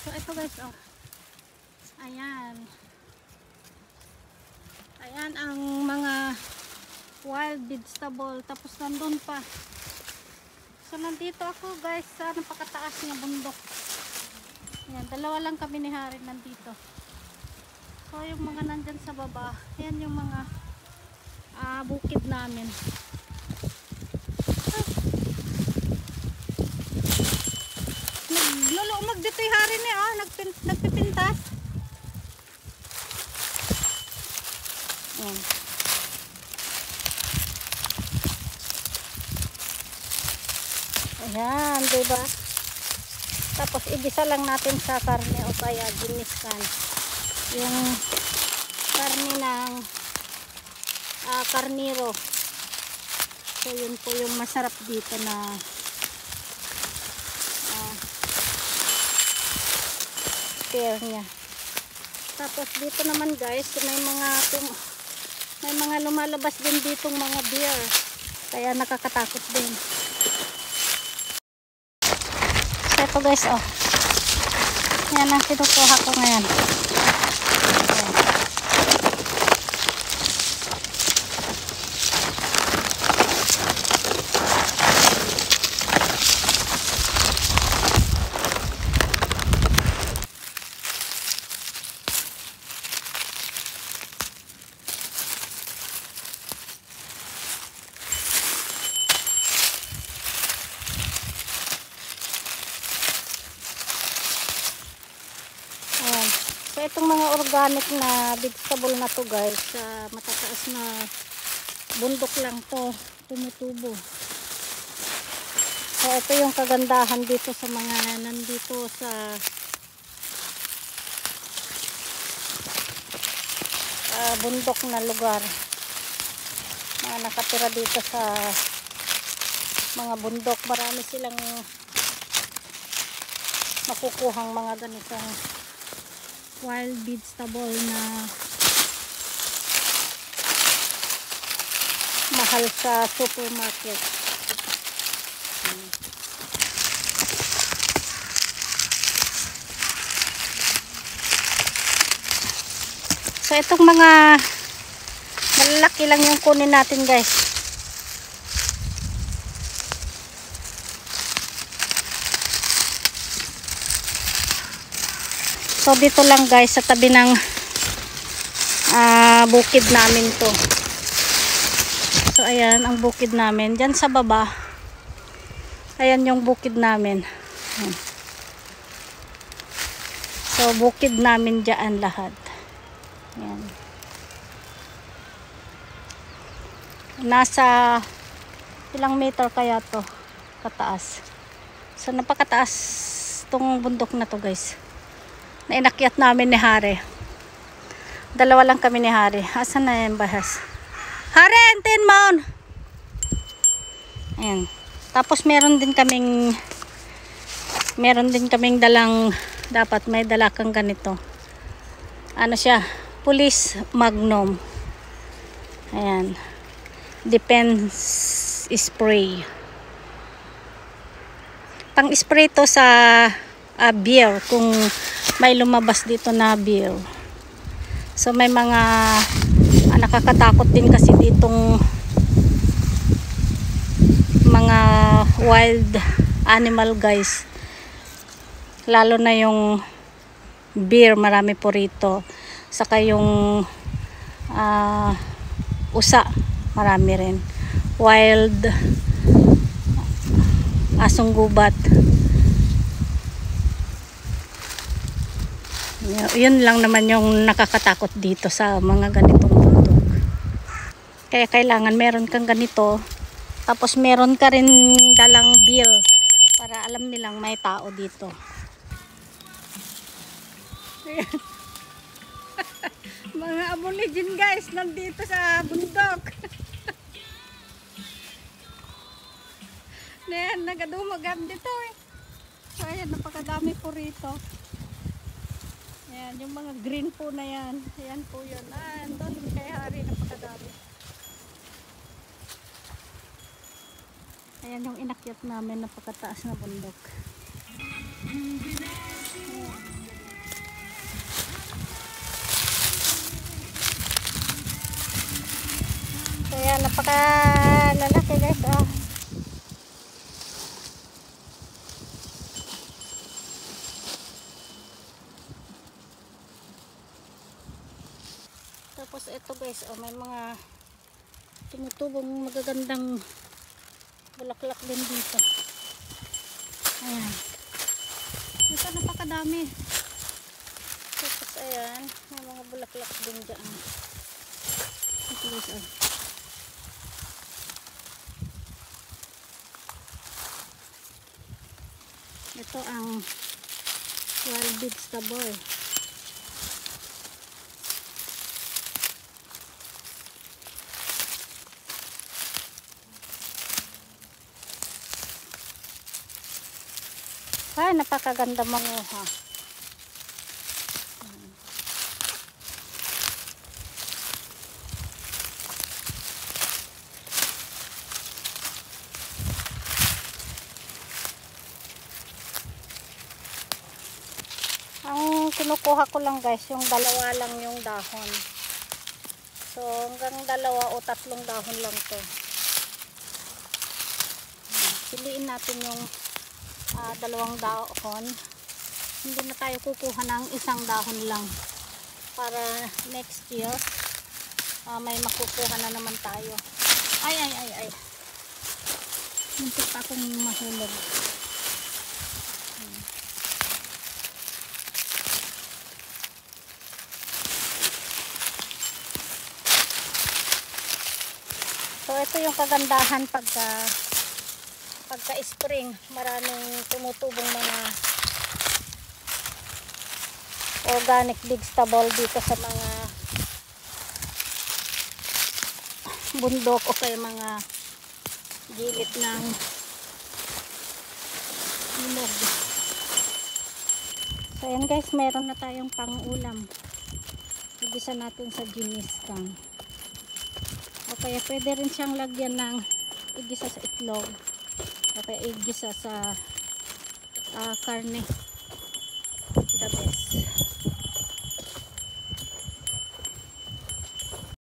So ito guys, oh. Ayan. Ayan ang mga wild vegetable. Tapos nandun pa. So nandito ako guys sa napakataas ng bundok. Ayan, dalawa lang kami ni Harin nandito. So yung mga nandyan sa baba, ayan yung mga bukid namin. Naglulumag dito yung Harin niya, oh. Nagpipintas. Ayan. Ayan, diba? Tapos igisa lang natin sa karne o kaya giniskan. Yung karne ng karniro. So yun po yung masarap dito na pair niya. Tapos dito naman guys, may mga lumalabas din ditong mga deer. Kaya nakakatakot din. So ito guys, oh. Yan ang kinukuha ko ngayon. Ayan. So itong mga organic na vegetable na to guys, sa matataas na bundok lang to tumutubo. So ito yung kagandahan dito sa mga nandito sa bundok na lugar. Mga nakatira dito sa mga bundok, marami silang makukuhang mga ganitong wild vegetable na mahal sa supermarket. So itong mga malalaki lang yung kunin natin guys. So dito lang guys sa tabi ng bukid namin to. So ayan ang bukid namin. Diyan sa baba. Ayan yung bukid namin. Ayan. So bukid namin diyan lahat. Ayan. Nasa ilang meter kaya to kataas. So napakataas tong bundok na to guys. Na inakyat namin ni Hari. Dalawa lang kami ni Hari. Asan na yung bahas? Hari, antin mo! Ayan. Tapos meron din kaming dalang, dapat may dala kang ganito. Ano siya? Police Magnum. Ayan. Defense spray. Pang spray to sa beer kung may lumabas dito na beer. So may mga nakakatakot din kasi ditong mga wild animal guys. Lalo na yung beer, marami po rito. Saka yung usa, marami rin. Wild asong gubat. Yun lang naman yung nakakatakot dito sa mga ganitong bundok. Kaya kailangan meron kang ganito. Tapos meron ka rin dalang bill para alam nilang may tao dito. Mga aborigin guys nandito sa bundok. Ayan, nagadumagam dito eh. So ayan, napakadami po rito. Ayan, yung mga green po na yan. Ayan po yun. Doon kay Hari, napakadami. Ayan yung inakyat namin, napakataas na bundok. Ayan. napakalalaki guys. Oh. Tapos ito guys, oh, may mga tumutubong magagandang bulaklak din dito. Ayan. Ito napakadami. Tapos ayan, may mga bulaklak din dyan. Ito guys, oh. Ito ang wild vegetable. Ay, napakaganda manguha. Ang kinukuha ko lang guys, yung dalawa lang yung dahon. So, hanggang 2 o 3 dahon lang to. Piliin natin yung 2 dahon. Hindi na tayo kukuha ng 1 dahon lang. Para next year, may makukuha na naman tayo. Ay. Muntik pa akong mahulog. So ito yung kagandahan pagka spring, maraming tumutubong mga organic vegetable dito sa mga bundok o kaya mga gilid ng ilog. So ayan guys, meron na tayong pang-ulam. Igisa natin sa giniskan. O kaya pwede rin siyang lagyan ng igisa sa itlog. O kaya igisa sa karne. The best.